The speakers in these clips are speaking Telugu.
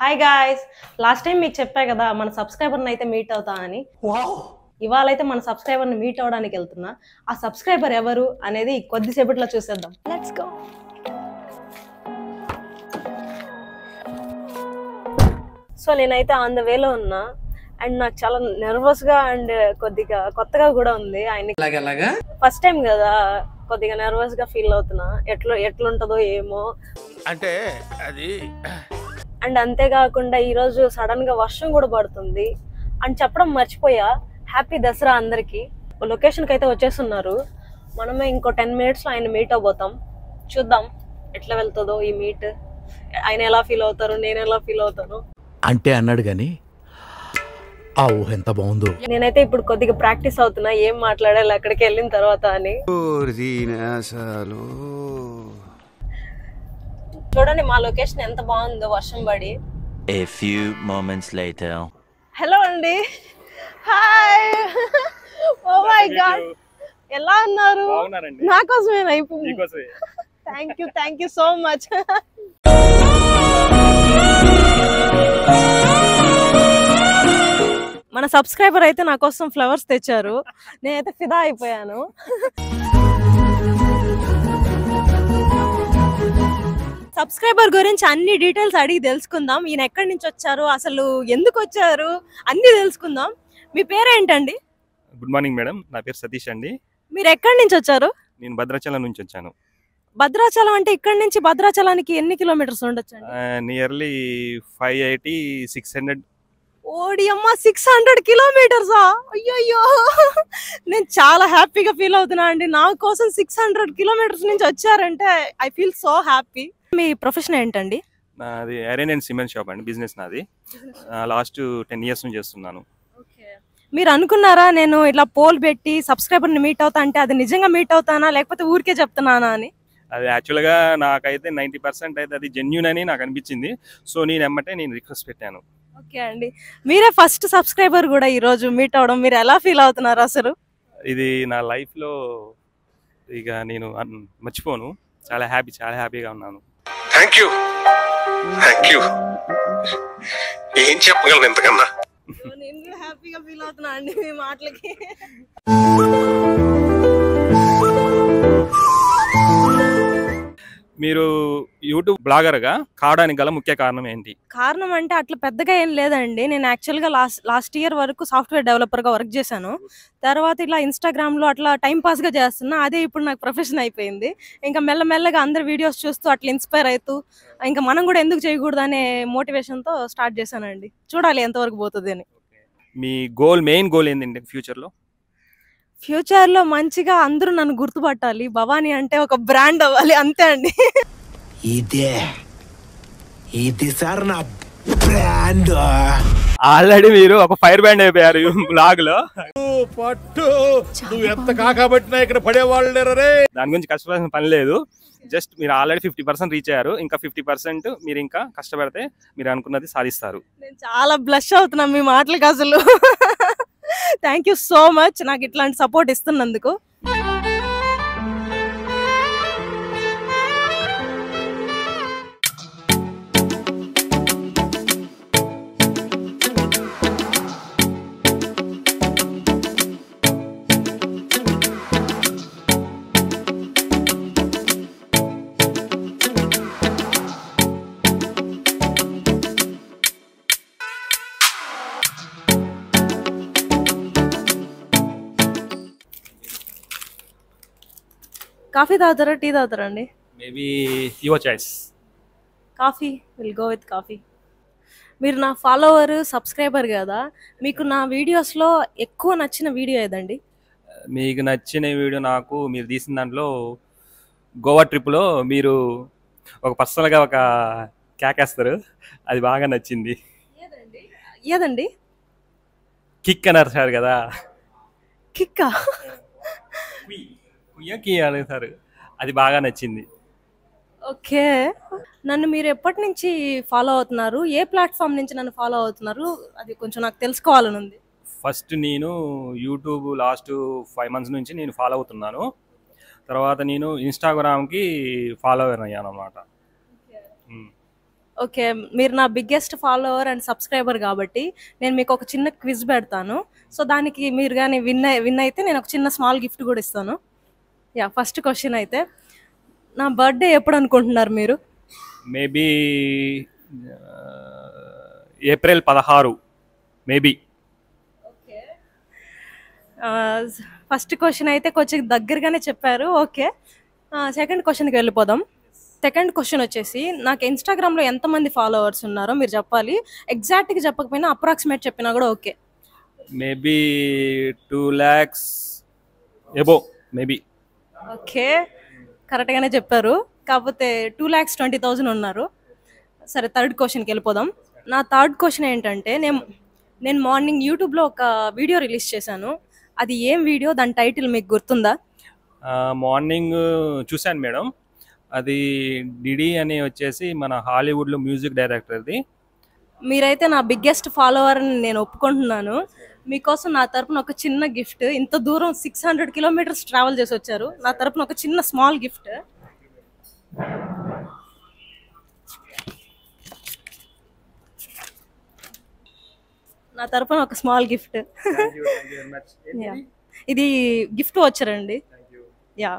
హాయ్ గాయ్స్, లాస్ట్ టైం మీకు చెప్పా కదా మన సబ్స్క్రైబర్ని అయితే మీట్ అవుతా అని. ఇవాళైతే మన సబ్స్క్రైబర్ని మీట్ అవడానికి వెళ్తున్నా. ఆ సబ్స్క్రైబర్ ఎవరు అనేది కొద్దిసేపట్లో చూసేద్దాం. Let's go. సో నేనైతే ఆన్ ద వేలో ఉన్నా అండ్ నాకు చాలా నర్వస్ గా అండ్ కొద్దిగా కొత్తగా కూడా ఉంది. ఆయన ఫస్ట్ టైం కదా, కొద్దిగా నర్వస్ గా ఫీల్ అవుతున్నా. ఎట్లుంటదో ఏమో అంటే అది. అండ్ అంతేకాకుండా ఈరోజు సడన్ గా వర్షం కూడా పడుతుంది అని చెప్పడం మర్చిపోయా. హ్యాపీ దసరా అందరికి. లొకేషన్కి అయితే వచ్చేస్తున్నారు. మనమే ఇంకో 10 minutes లో ఆయన మీట్ అవబోతాం. చూద్దాం ఎట్లా వెళ్తుందో ఈ మీట్. ఆయన ఎలా ఫీల్ అవుతారు, నేను ఎలా ఫీల్ అవుతాను అంటే అన్నాడు గాని ఆ ఊహ ఎంత బాగుందో. నేనైతే ఇప్పుడు కొద్దిగా ప్రాక్టీస్ అవుతున్నా ఏం మాట్లాడాలి అక్కడికి వెళ్ళిన తర్వాత అని. చూడండి మా లొకేషన్ ఎంత బాగుందో వర్షం పడి. A few moments later. Hello అండి, హాయ్. ఓ మై గాడ్, ఎలా ఉన్నారు? నా కోసమేనా? Thank you so much. మన సబ్స్క్రైబర్ అయితే నా కోసం ఫ్లవర్స్ తెచ్చారు. నేనైతే ఫిదా అయిపోయాను. సబ్స్క్రైబర్ గురించి అన్ని డీటెయిల్స్ అడిగి తెలుసుకుందాం. ఈయన ఎక్కడి నుంచి వచ్చారు, అసలు ఎందుకు వచ్చారు, అన్ని తెలుసుకుందాం. మీ పేరేంటండి? గుడ్ మార్నింగ్ మేడం, నా పేరు సతీష్ అండి. మీరు ఎక్కడి నుంచి వచ్చారు? నేను భద్రాచలం నుంచి వచ్చాను. భద్రాచలం అంటే ఇక్కడి నుంచి భద్రాచలానికి ఎన్ని కిలోమీటర్స్ ఉండొచ్చు? నియర్లీ 580-600. ఓడి అమ్మ, 600 కిలోమీటర్సా? అయ్యో, నేను చాలా హ్యాపీగా ఫీల్ అవుతున్నా అండి. నా కోసం 600 కిలోమీటర్స్ నుంచి వచ్చారంటే I feel so happy. Me profession ఏంటండి? నాది ఐరన్ అండ్ సిమెంట్ షాప్ అండి, బిజినెస్ నాది. లాస్ట్ 10 years నుంచి చేస్తున్నాను. మీరు అనుకున్నారా నేను ఇట్లా పోల్ పెట్టి సబ్స్క్రైబర్ని మీట్ అవుతా అంటే అది నిజంగా మీట్ అవుతానా లేకపోతే ఊరికే చెప్తున్నానా అని? అది యాక్చువల్గా నాకైతే 90% అయితే అది జెన్యూన్ అని నాకు అనిపించింది. సో నేను రిక్వెస్ట్ పెట్టాను. ఓకే అండి, మీరే ఫస్ట్ సబ్స్క్రైబర్ కూడా ఈరోజు మీట్ అవడం, మీరు ఎలా ఫీల్ అవుతున్నారు అసలు? ఇది నా లైఫ్లో ఇక నేను మర్చిపోను. చాలా హ్యాపీగా ఉన్నాను. థ్యాంక్ యూ ఏం చెప్పగలను ఎంతకన్నా. నేను కూడా హ్యాపీగా ఫీల్ అవుతున్నా అండి మీ మాటలకి. మీరు యూట్యూబ్ బ్లాగర్గా కావడానికి గల ముఖ్య కారణం ఏంటి? కారణం అంటే అట్లా పెద్దగా ఏం లేదండి. నేను యాక్చువల్గా లాస్ట్ ఇయర్ వరకు సాఫ్ట్వేర్ డెవలపర్గా వర్క్ చేశాను. తర్వాత ఇలా ఇన్స్టాగ్రామ్లో అట్లా టైం పాస్గా చేస్తున్నా. అదే ఇప్పుడు నాకు ప్రొఫెషన్ అయిపోయింది. ఇంకా మెల్లమెల్లగా అందరు వీడియోస్ చూస్తూ అట్లా ఇన్స్పైర్ అవుతూ ఇంకా మనం కూడా ఎందుకు చేయకూడదు అనే మోటివేషన్తో స్టార్ట్ చేశానండి. చూడాలి ఎంతవరకు పోతుంది అని. మీ మెయిన్ గోల్ ఏంటంటే ఫ్యూచర్లో మంచిగా అందరూ నన్ను గుర్తుపట్టాలి. భవానీ అంటే ఒక బ్రాండ్ అవ్వాలి, అంతే అండి. ఇది సార్ నా బ్రాండ్. ఆల్రెడీ మీరు ఒక ఫైర్ బ్యాండ్ అయిపోయారు బ్లాగ్ లో. నువ్వు ఎంత కాకబట్టినా ఇక్కడ పడేవాళ్ళు లేరే. దాని గురించి కష్టపడాల్సిన పని లేదు. జస్ట్ మీరు ఆల్రెడీ 50% రీచ్ అయ్యారు. ఇంకా 50% మీరు ఇంకా కష్టపడితే మీరు అనుకున్నది సాధిస్తారు. నేను చాలా బ్లష్ అవుతున్నా మీ మాటలకి అసలు. థ్యాంక్ యూ సో మచ్ నాకు ఇట్లాంటి సపోర్ట్ ఇస్తున్నందుకు. కాఫీ తాగుతారా, టీ తాగుతారా అండి? Maybe your choice. Coffee, will go with coffee. మీరు నా ఫాలోవర్ సబ్స్క్రైబర్ కదా, మీకు నా వీడియోస్లో ఎక్కువ నచ్చిన వీడియో ఏదండి? మీకు నచ్చిన వీడియో నాకు మీరు తీసిన దాంట్లో గోవా ట్రిప్లో మీరు ఒక పర్సనల్గా ఒక కేకేస్తారు, అది బాగా నచ్చింది. ఏదండి? కిక్ అన్నారు సార్ కదా. కిక్కా? సార్ అది బాగా నచ్చింది. ఓకే, నన్ను మీరు ఎప్పటి నుంచి ఫాలో అవుతున్నారు? ఏ ప్లాట్ఫామ్ నుంచి నన్ను ఫాలో అవుతున్నారు? అది కొంచెం నాకు తెలుసుకోవాలని ఉంది. ఫస్ట్ నేను యూట్యూబ్ లాస్ట్ 5 months నుంచి నేను ఫాలో అవుతున్నాను. తర్వాత నేను ఇన్స్టాగ్రామ్కి ఫాలోవర్ అయ్యాను అన్నమాట. ఓకే, మీరు నా బిగ్గెస్ట్ ఫాలోవర్ అండ్ సబ్స్క్రైబర్ కాబట్టి నేను మీకు ఒక చిన్న క్విజ్ పెడతాను. సో దానికి మీరు కానీ విన్ అయితే నేను ఒక చిన్న స్మాల్ గిఫ్ట్ కూడా ఇస్తాను. యా, ఫస్ట్ క్వశ్చన్ అయితే, నా బర్త్డే ఎప్పుడు అనుకుంటున్నారు మీరు? Maybe April 16 maybe. First question అయితే కొంచెం దగ్గరగానే చెప్పారు. ఓకే, సెకండ్ క్వశ్చన్కి వెళ్ళిపోదాం. సెకండ్ క్వశ్చన్ వచ్చేసి, నాకు ఇన్స్టాగ్రామ్లో ఎంతమంది ఫాలోవర్స్ ఉన్నారో మీరు చెప్పాలి. ఎగ్జాక్ట్గా చెప్పకపోయినా అప్రాక్సిమేట్ చెప్పినా కూడా okay. Maybe 2 lakhs above maybe. Okay, కరెక్ట్గానే చెప్పారు. కాకపోతే 2,20,000 ఉన్నారు. సరే, థర్డ్ క్వశ్చన్కి వెళ్ళిపోదాం. నా థర్డ్ క్వశ్చన్ ఏంటంటే, నేను మార్నింగ్ యూట్యూబ్లో ఒక వీడియో రిలీజ్ చేశాను. అది ఏం వీడియో, దాని టైటిల్ మీకు గుర్తుందా? మార్నింగ్ చూశాను మేడం. అది డిడి అని వచ్చేసి మన హాలీవుడ్లో మ్యూజిక్ డైరెక్టర్ది. మీరైతే నా బిగ్గెస్ట్ ఫాలోవర్ అని నేను ఒప్పుకుంటున్నాను. మీకోసం నా తరపున ఒక చిన్న గిఫ్ట్. ఇంత దూరం 600 kilometers ట్రావెల్ చేసి వచ్చారు. నా తరపున ఒక చిన్న స్మాల్ గిఫ్ట్. నా తరపున ఒక స్మాల్ గిఫ్ట్. ఇది గిఫ్ట్ వచ్చారండి. యా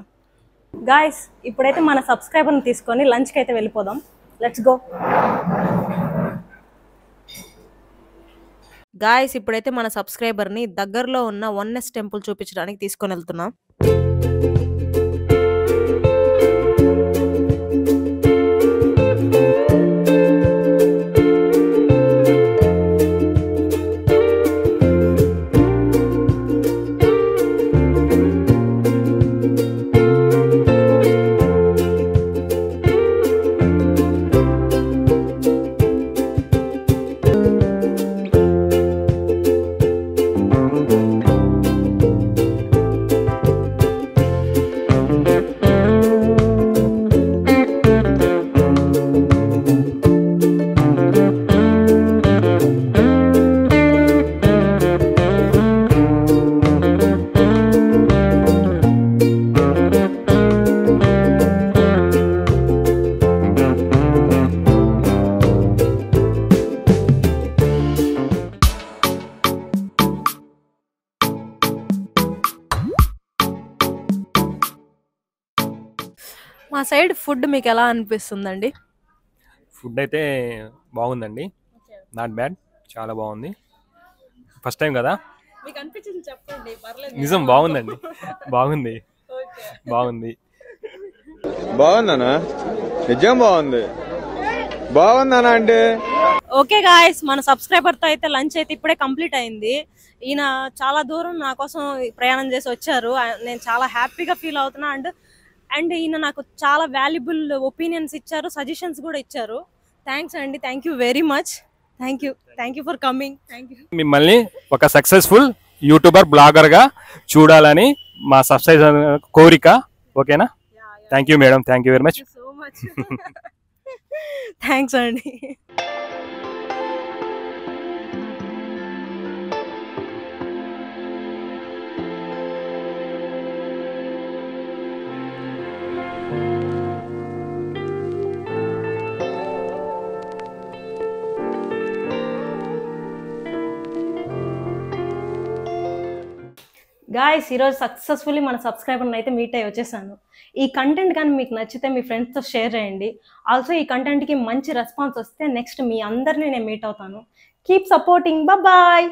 గాయస్, ఇప్పుడైతే మన సబ్స్క్రైబర్ని తీసుకొని లంచ్కి అయితే వెళ్ళిపోదాం. Let's go. గాయస్, ఇప్పుడైతే మన సబ్స్క్రైబర్ని దగ్గరలో ఉన్న వన్నెస్ టెంపుల్ చూపించడానికి తీసుకొని వెళ్తున్నాం. మా సైడ్ ఫుడ్ మీకు ఎలా అనిపిస్తుందండి? ఫుడ్ అయితే బాగుందండి, నాట్ బ్యాడ్, చాలా బాగుంది. ఫస్ట్ టైం కదా, మీకు అనిపించింది చెప్పండి, పర్లేదు. నిజం బాగుందండి, బాగుంది బాగుంది. బాగుందనా? నిజం బాగుంది. బాగుందనా అంటే ఓకే గాయస్, మన సబ్స్క్రైబర్తో అయితే లంచ్ అయితే ఇప్పుడే కంప్లీట్ అయింది. ఈయన చాలా దూరం నా కోసం ప్రయాణం చేసి వచ్చారు. నేను చాలా హ్యాపీగా ఫీల్ అవుతున్నా. అండ్ ఈయన నాకు చాలా వాల్యుబుల్ ఒపీనియన్స్ ఇచ్చారు, సజెషన్స్ కూడా ఇచ్చారు. థ్యాంక్స్ అండి, thank you very much. Thank you for coming. Thank you. మిమ్మల్ని ఒక సక్సెస్ఫుల్ యూట్యూబర్, బ్లాగర్గా చూడాలని మా సబ్స్క్రైబర్ కోరిక. ఓకేనా? Thank you madam, thank you very much. So much. Thanks అండి. గాయస్, ఈరోజు సక్సెస్ఫుల్లీ మన సబ్స్క్రైబర్ని అయితే మీట్ అయ్యి వచ్చేసాను. ఈ కంటెంట్ కానీ మీకు నచ్చితే మీ ఫ్రెండ్స్తో షేర్ చేయండి. ఆల్సో ఈ కంటెంట్కి మంచి రెస్పాన్స్ వస్తే నెక్స్ట్ మీ అందరినీ నేను మీట్ అవుతాను. Keep supporting. బాయ్.